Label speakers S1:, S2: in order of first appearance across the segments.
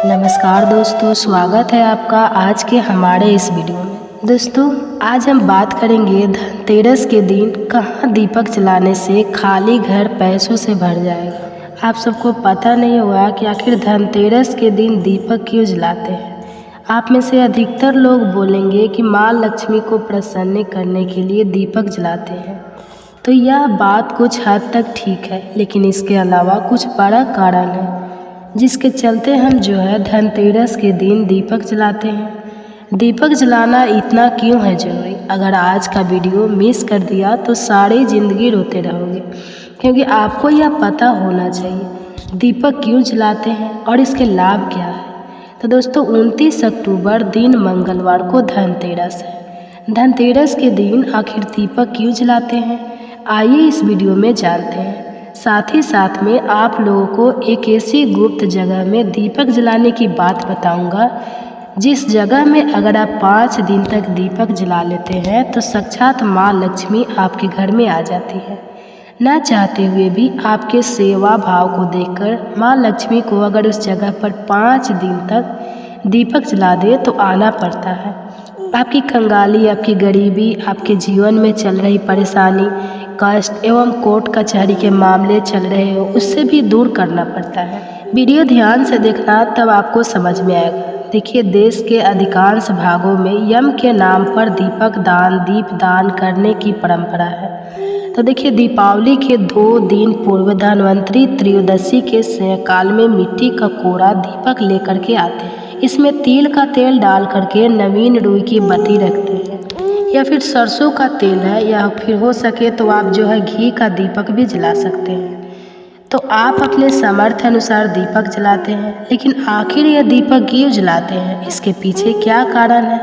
S1: नमस्कार दोस्तों, स्वागत है आपका आज के हमारे इस वीडियो में। दोस्तों, आज हम बात करेंगे धनतेरस के दिन कहाँ दीपक जलाने से खाली घर पैसों से भर जाएगा। आप सबको पता नहीं होगा कि आखिर धनतेरस के दिन दीपक क्यों जलाते हैं। आप में से अधिकतर लोग बोलेंगे कि माँ लक्ष्मी को प्रसन्न करने के लिए दीपक जलाते हैं। तो यह बात कुछ हद तक ठीक है, लेकिन इसके अलावा कुछ बड़ा कारण है जिसके चलते हम धनतेरस के दिन दीपक जलाते हैं। दीपक जलाना इतना क्यों है ज़रूरी? अगर आज का वीडियो मिस कर दिया तो सारी ज़िंदगी रोते रहोगे, क्योंकि आपको यह पता होना चाहिए दीपक क्यों जलाते हैं और इसके लाभ क्या है। तो दोस्तों, 29 अक्टूबर दिन मंगलवार को धनतेरस है। धनतेरस के दिन आखिर दीपक क्यों जलाते हैं, आइए इस वीडियो में जानते हैं। साथ ही साथ में आप लोगों को एक ऐसी गुप्त जगह में दीपक जलाने की बात बताऊंगा, जिस जगह में अगर आप 5 दिन तक दीपक जला लेते हैं तो साक्षात माँ लक्ष्मी आपके घर में आ जाती है। न चाहते हुए भी आपके सेवा भाव को देखकर माँ लक्ष्मी को अगर उस जगह पर 5 दिन तक दीपक जला दे तो आना पड़ता है। आपकी कंगाली, आपकी गरीबी, आपके जीवन में चल रही परेशानी, कष्ट एवं कोर्ट कचहरी के मामले चल रहे हो, उससे भी दूर करना पड़ता है। वीडियो ध्यान से देखना, तब आपको समझ में आएगा। देखिए, देश के अधिकांश भागों में यम के नाम पर दीपक दान, दीप दान करने की परंपरा है। तो देखिए, दीपावली के 2 दिन पूर्व धन्वंतरी त्रयोदशी के सायंकाल में मिट्टी का कोरा दीपक लेकर के आते हैं। इसमें तिल का तेल डाल करके नवीन रुई की बत्ती रखते हैं, या फिर सरसों का तेल है, या फिर हो सके तो आप घी का दीपक भी जला सकते हैं। तो आप अपने सामर्थ्य अनुसार दीपक जलाते हैं, लेकिन आखिर यह दीपक क्यों जलाते हैं, इसके पीछे क्या कारण है,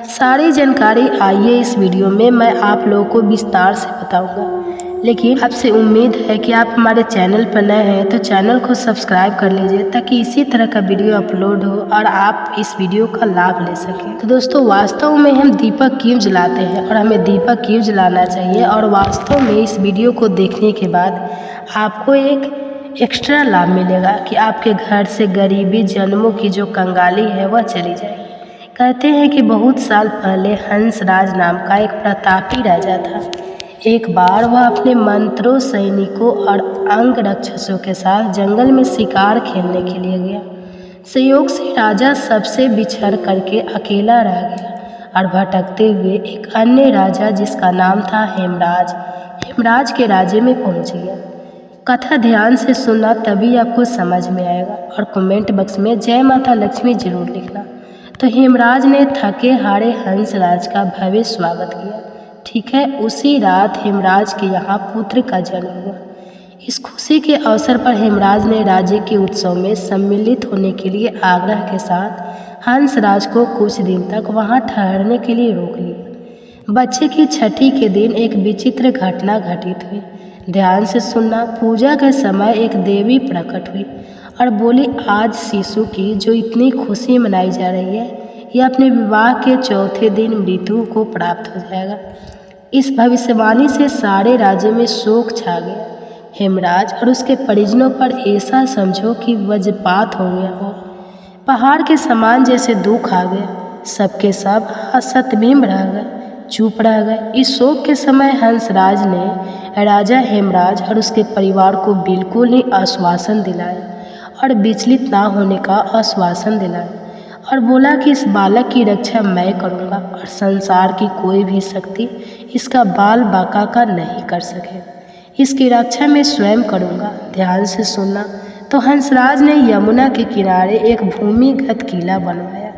S1: सारी जानकारी आइए इस वीडियो में मैं आप लोगों को विस्तार से बताऊंगा। लेकिन आपसे उम्मीद है कि आप हमारे चैनल पर नए हैं तो चैनल को सब्सक्राइब कर लीजिए, ताकि इसी तरह का वीडियो अपलोड हो और आप इस वीडियो का लाभ ले सकें। तो दोस्तों, वास्तव में हम दीपक क्यों जलाते हैं और हमें दीपक क्यों जलाना चाहिए, और वास्तव में इस वीडियो को देखने के बाद आपको एक एक्स्ट्रा लाभ मिलेगा कि आपके घर से गरीबी, जन्मों की जो कंगाली है वह चली जाएगी। कहते हैं कि बहुत साल पहले हंसराज नाम का एक प्रतापी राजा था। एक बार वह अपने मंत्रों, सैनिकों और अंग रक्षसों के साथ जंगल में शिकार खेलने के लिए गया। संयोग से राजा सबसे बिछड़ करके अकेला रह गया और भटकते हुए एक अन्य राजा जिसका नाम था हेमराज के राज्य में पहुंच गया। कथा ध्यान से सुनना, तभी आपको समझ में आएगा, और कमेंट बॉक्स में जय माता लक्ष्मी जरूर लिखना। तो हेमराज ने थके हारे हंसराज का भव्य स्वागत किया। ठीक है, उसी रात हेमराज के यहाँ पुत्र का जन्म हुआ। इस खुशी के अवसर पर हेमराज ने राज्य के उत्सव में सम्मिलित होने के लिए आग्रह के साथ हंसराज को कुछ दिन तक वहाँ ठहरने के लिए रोक लिया। बच्चे की छठी के दिन एक विचित्र घटना घटित हुई। ध्यान से सुनना। पूजा के समय एक देवी प्रकट हुई और बोली, आज शिशु की जो इतनी खुशी मनाई जा रही है, यह अपने विवाह के 4थे दिन मृत्यु को प्राप्त हो जाएगा। इस भविष्यवाणी से सारे राज्य में शोक छा गया। हेमराज और उसके परिजनों पर ऐसा समझो कि वज्रपात हो गया हो। पहाड़ के समान जैसे दुख आ गया। सबके सब हसतभम्ब रह गए, चुप रह गए। इस शोक के समय हंसराज ने राजा हेमराज और उसके परिवार को बिल्कुल ही आश्वासन दिलाया और विचलित ना होने का आश्वासन दिलाया, और बोला कि इस बालक की रक्षा मैं करूँगा और संसार की कोई भी शक्ति इसका बाल बाका का नहीं कर सके। इसकी रक्षा मैं स्वयं करूँगा। ध्यान से सुनना। तो हंसराज ने यमुना के किनारे एक भूमिगत किला बनवाया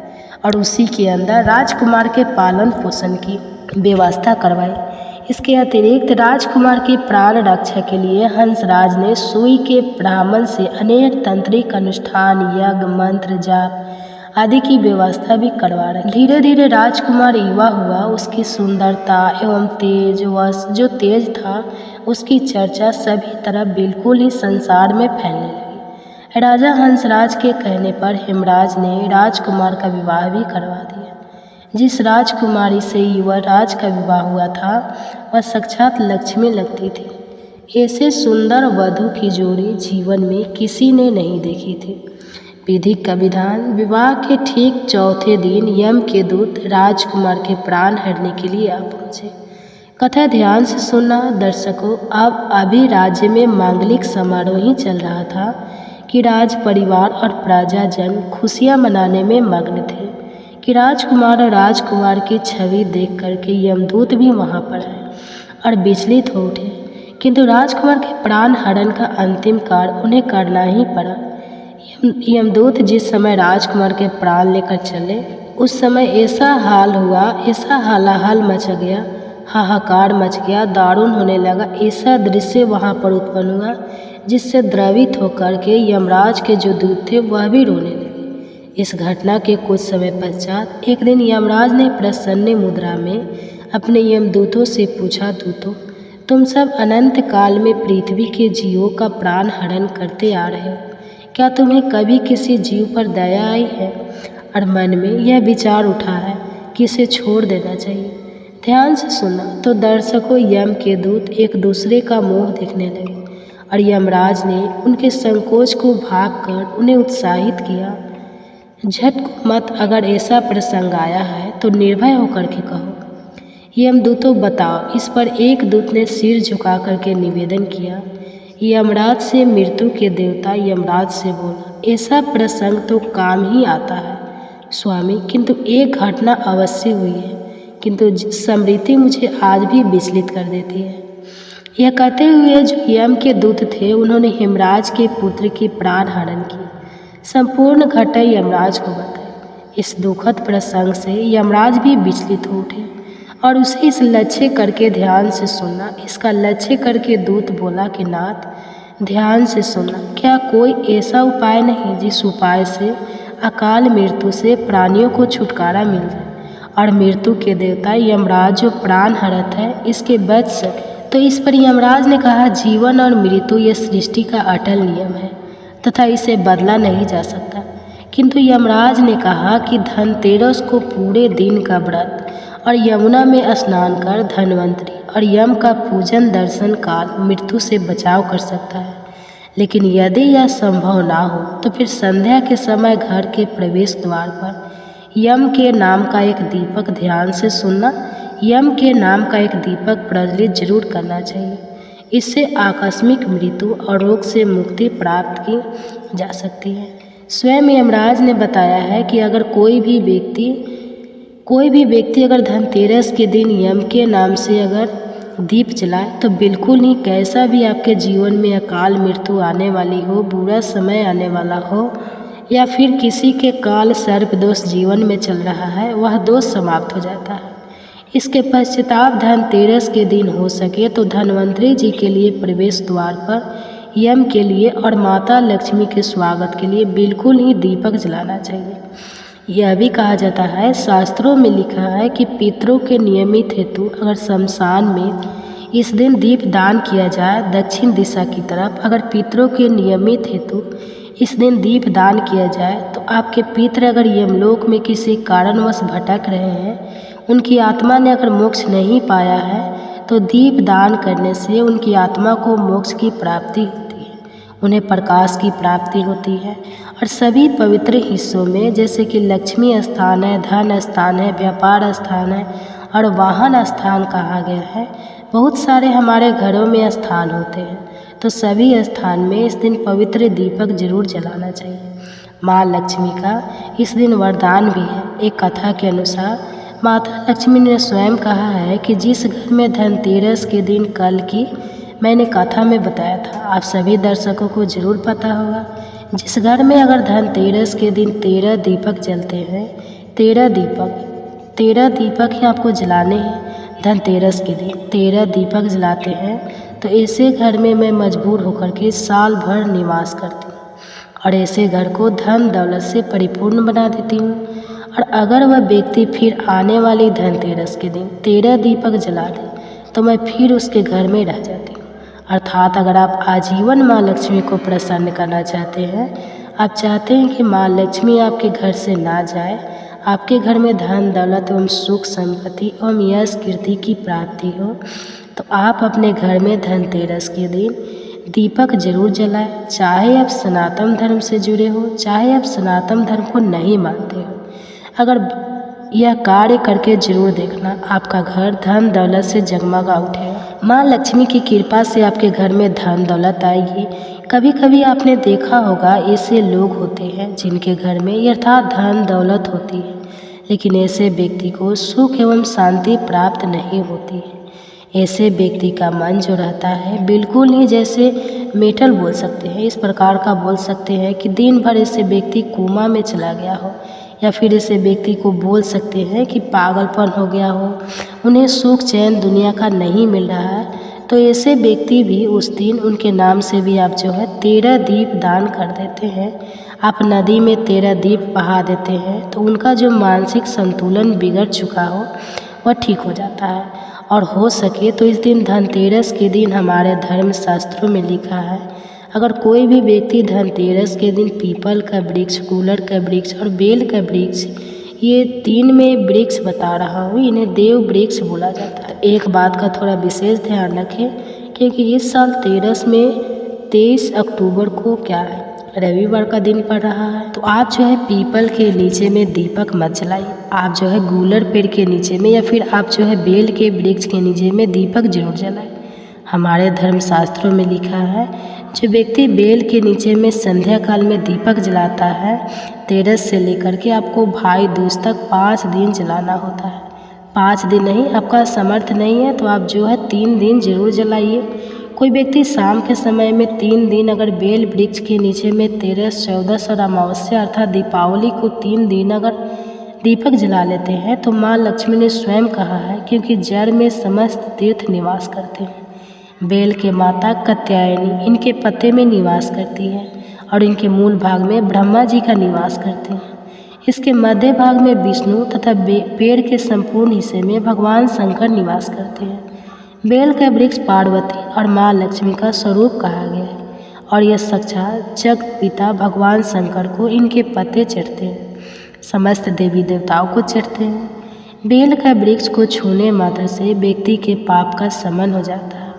S1: और उसी के अंदर राजकुमार के पालन पोषण की व्यवस्था करवाई। इसके अतिरिक्त राजकुमार के प्राण रक्षा के लिए हंसराज ने सुई के ब्राह्मण से अनेक तांत्रिक अनुष्ठान, यज्ञ, मंत्र, जाप आदि की व्यवस्था भी करवा रहे। धीरे धीरे राजकुमार युवा हुआ। उसकी सुंदरता एवं जो तेज था, उसकी चर्चा सभी तरफ बिल्कुल ही संसार में फैलने लगी। राजा हंसराज के कहने पर हेमराज ने राजकुमार का विवाह भी करवा दिया। जिस राजकुमारी से युवराज का विवाह हुआ था, वह साक्षात लक्ष्मी लगती थी। ऐसे सुंदर वधू की जोड़ी जीवन में किसी ने नहीं देखी थी। विधि का विधान। विवाह के ठीक चौथे दिन यम के दूत राजकुमार के प्राण हरने के लिए आ पहुँचे। कथा ध्यान से सुनना दर्शकों। अब अभी राज्य में मांगलिक समारोह ही चल रहा था कि राज परिवार और प्रजाजन खुशियां मनाने में मग्न थे कि राजकुमार और राजकुमार की छवि देख करके यमदूत भी वहां पर आए और विचलित हो उठे। किंतु राजकुमार के प्राण हरण का अंतिम कार्य उन्हें करना ही पड़ा। यमदूत जिस समय राजकुमार के प्राण लेकर चले, उस समय ऐसा हाल हुआ, ऐसा हालाहल मच गया, हाहाकार मच गया, दारुण होने लगा। ऐसा दृश्य वहाँ पर उत्पन्न हुआ जिससे द्रवित होकर के यमराज के जो दूत थे वह भी रोने लगे। इस घटना के कुछ समय पश्चात एक दिन यमराज ने प्रसन्न मुद्रा में अपने यमदूतों से पूछा, दूतों, तुम सब अनंत काल में पृथ्वी के जीवों का प्राण हरण करते आ रहे हो, क्या तुम्हें कभी किसी जीव पर दया आई है और मन में यह विचार उठा है कि इसे छोड़ देना चाहिए? ध्यान से सुना तो दर्शकों, यम के दूत एक दूसरे का मुंह देखने लगे और यमराज ने उनके संकोच को भागकर उन्हें उत्साहित किया। झटको मत, अगर ऐसा प्रसंग आया है तो निर्भय होकर के कहो। यमदूतों बताओ। इस पर एक दूत ने सिर झुका करके निवेदन किया। यमराज से मृत्यु के देवता यमराज से बोला, ऐसा प्रसंग तो काम ही आता है स्वामी, किंतु एक घटना अवश्य हुई है, किंतु स्मृति मुझे आज भी विचलित कर देती है। यह कहते हुए जो यम के दूत थे, उन्होंने हेमराज के पुत्र की प्राण हरण की संपूर्ण घटना यमराज को बताई। इस दुखद प्रसंग से यमराज भी विचलित हो उठे और उसे इस लक्ष्य करके ध्यान से सुनना, इसका लक्ष्य करके दूत बोला कि नाथ, ध्यान से सुनना, क्या कोई ऐसा उपाय नहीं जिस उपाय से अकाल मृत्यु से प्राणियों को छुटकारा मिल जाए और मृत्यु के देवता यमराज जो प्राण हरत है इसके बच सके? तो इस पर यमराज ने कहा, जीवन और मृत्यु यह सृष्टि का अटल नियम है तथा इसे बदला नहीं जा सकता। किंतु यमराज ने कहा कि धनतेरस को पूरे दिन का व्रत और यमुना में स्नान कर धन्वंतरि और यम का पूजन दर्शन काल मृत्यु से बचाव कर सकता है। लेकिन यदि यह संभव ना हो तो फिर संध्या के समय घर के प्रवेश द्वार पर यम के नाम का एक दीपक, ध्यान से सुनना, यम के नाम का एक दीपक प्रज्वलित जरूर करना चाहिए। इससे आकस्मिक मृत्यु और रोग से मुक्ति प्राप्त की जा सकती है। स्वयं यमराज ने बताया है कि अगर कोई भी व्यक्ति अगर धनतेरस के दिन यम के नाम से अगर दीप जलाए तो बिल्कुल ही कैसा भी आपके जीवन में अकाल मृत्यु आने वाली हो, बुरा समय आने वाला हो या फिर किसी के काल सर्प दोष जीवन में चल रहा है, वह दोष समाप्त हो जाता है। इसके पश्चाताप धनतेरस के दिन हो सके तो धन्वंतरि जी के लिए प्रवेश द्वार पर यम के लिए और माता लक्ष्मी के स्वागत के लिए बिल्कुल ही दीपक जलाना चाहिए। यह भी कहा जाता है, शास्त्रों में लिखा है कि पितरों के नियमित हेतु अगर शमशान में इस दिन दीप दान किया जाए दक्षिण दिशा की तरफ, अगर पितरों के नियमित हेतु इस दिन दीप दान किया जाए तो आपके पितर अगर यमलोक में किसी कारणवश भटक रहे हैं, उनकी आत्मा ने अगर मोक्ष नहीं पाया है तो दीप दान करने से उनकी आत्मा को मोक्ष की प्राप्ति होती है, उन्हें प्रकाश की प्राप्ति होती है। और सभी पवित्र हिस्सों में जैसे कि लक्ष्मी स्थान है, धन स्थान है, व्यापार स्थान है और वाहन स्थान कहा गया है, बहुत सारे हमारे घरों में स्थान होते हैं, तो सभी स्थान में इस दिन पवित्र दीपक जरूर जलाना चाहिए। माँ लक्ष्मी का इस दिन वरदान भी है। एक कथा के अनुसार माता लक्ष्मी ने स्वयं कहा है कि जिस घर में धनतेरस के दिन कल की मैंने कथा में बताया था, आप सभी दर्शकों को जरूर पता होगा, जिस घर में अगर धनतेरस के दिन 13 दीपक जलते हैं, 13 दीपक ही आपको जलाने हैं। धनतेरस के दिन 13 दीपक जलाते हैं तो ऐसे घर में मैं मजबूर होकर के साल भर निवास करती हूँ और ऐसे घर को धन दौलत से परिपूर्ण बना देती हूँ। और अगर वह व्यक्ति फिर आने वाली धनतेरस के दिन 13 दीपक जला दे तो मैं फिर उसके घर में रह जाती हूँ। अर्थात अगर आप आजीवन माँ लक्ष्मी को प्रसन्न करना चाहते हैं, आप चाहते हैं कि माँ लक्ष्मी आपके घर से ना जाए, आपके घर में धन दौलत एवं सुख संपत्ति एवं यश कीर्ति की प्राप्ति हो, तो आप अपने घर में धनतेरस के दिन दीपक जरूर जलाएं, चाहे आप सनातन धर्म से जुड़े हो, चाहे आप सनातन धर्म को नहीं मानते हो। अगर यह कार्य करके जरूर देखना, आपका घर धन दौलत से जगमगा उठेगा। माँ लक्ष्मी की कृपा से आपके घर में धन दौलत आएगी। कभी कभी आपने देखा होगा ऐसे लोग होते हैं जिनके घर में यथार्थ धन दौलत होती है, लेकिन ऐसे व्यक्ति को सुख एवं शांति प्राप्त नहीं होती है। ऐसे व्यक्ति का मन जो रहता है बिल्कुल ही जैसे मेटल बोल सकते हैं, इस प्रकार का बोल सकते हैं कि दिन भर ऐसे व्यक्ति कोमा में चला गया हो, या फिर ऐसे व्यक्ति को बोल सकते हैं कि पागलपन हो गया हो, उन्हें सुख चैन दुनिया का नहीं मिल रहा है। तो ऐसे व्यक्ति भी उस दिन उनके नाम से भी आप जो है 13 दीप दान कर देते हैं, आप नदी में 13 दीप बहा देते हैं, तो उनका जो मानसिक संतुलन बिगड़ चुका हो वह ठीक हो जाता है। और हो सके तो इस दिन धनतेरस के दिन हमारे धर्म शास्त्रों में लिखा है, अगर कोई भी व्यक्ति धनतेरस के दिन पीपल का वृक्ष, कूलर का वृक्ष और बेल का वृक्ष, ये 3 में वृक्ष बता रहा हूँ, इन्हें देव वृक्ष बोला जाता है। एक बात का थोड़ा विशेष ध्यान रखें, क्योंकि इस साल तेरस में 23 अक्टूबर को क्या है, रविवार का दिन पड़ रहा है। तो आप जो है पीपल के नीचे में दीपक मत जलाइए, आप जो है गूलर पेड़ के नीचे में या फिर आप जो है बेल के वृक्ष के नीचे में दीपक जरूर जलाएं। हमारे धर्म शास्त्रों में लिखा है, जो व्यक्ति बेल के नीचे में संध्या काल में दीपक जलाता है, तेरस से लेकर के आपको भाई दूज तक 5 दिन जलाना होता है। 5 दिन नहीं, आपका समर्थ नहीं है तो आप जो है 3 दिन जरूर जलाइए। कोई व्यक्ति शाम के समय में 3 दिन अगर बेल वृक्ष के नीचे में तेरस, 14 और अमावस्या अर्थात दीपावली को 3 दिन अगर दीपक जला लेते हैं तो माँ लक्ष्मी ने स्वयं कहा है, क्योंकि जड़ में समस्त तीर्थ निवास करते हैं। बेल के माता कात्यायनी इनके पत्ते में निवास करती है और इनके मूल भाग में ब्रह्मा जी का निवास करते हैं। इसके मध्य भाग में विष्णु तथा पेड़ के संपूर्ण हिस्से में भगवान शंकर निवास करते हैं। बेल का वृक्ष पार्वती और माँ लक्ष्मी का स्वरूप कहा गया है और यह साक्षात जगत पिता भगवान शंकर को इनके पत्ते चढ़ते हैं, समस्त देवी देवताओं को चढ़ते हैं। बेल का वृक्ष को छूने मात्र से व्यक्ति के पाप का शमन हो जाता है।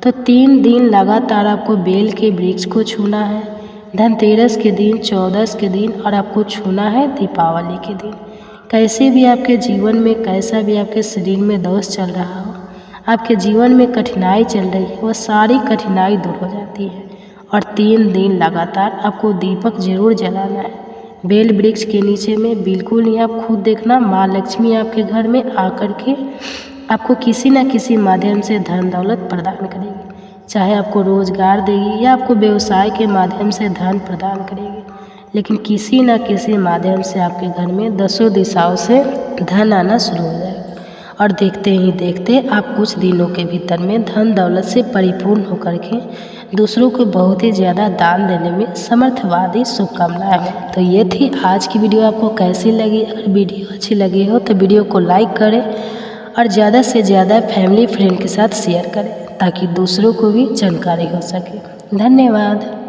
S1: तो 3 दिन लगातार आपको बेल के वृक्ष को छूना है, धनतेरस के दिन, 14 के दिन और आपको छूना है दीपावली के दिन। कैसे भी आपके जीवन में, कैसा भी आपके शरीर में दोष चल रहा हो, आपके जीवन में कठिनाई चल रही है, वह सारी कठिनाई दूर हो जाती है। और 3 दिन लगातार आपको दीपक जरूर जलाना है बेल वृक्ष के नीचे में। बिल्कुल नहीं, आप खुद देखना, माँ लक्ष्मी आपके घर में आकर के आपको किसी न किसी माध्यम से धन दौलत प्रदान करेगी, चाहे आपको रोजगार देगी या आपको व्यवसाय के माध्यम से धन प्रदान करेगी, लेकिन किसी न किसी माध्यम से आपके घर में 10 दिशाओं से धन आना शुरू हो जाएगा। और देखते ही देखते आप कुछ दिनों के भीतर में धन दौलत से परिपूर्ण होकर के दूसरों को बहुत ही ज़्यादा दान देने में समर्थवादी शुभकामनाएं हो। तो ये थी आज की वीडियो, आपको कैसी लगी? अगर वीडियो अच्छी लगी हो तो वीडियो को लाइक करें और ज़्यादा से ज़्यादा फैमिली फ्रेंड के साथ शेयर करें ताकि दूसरों को भी जानकारी हो सके। धन्यवाद।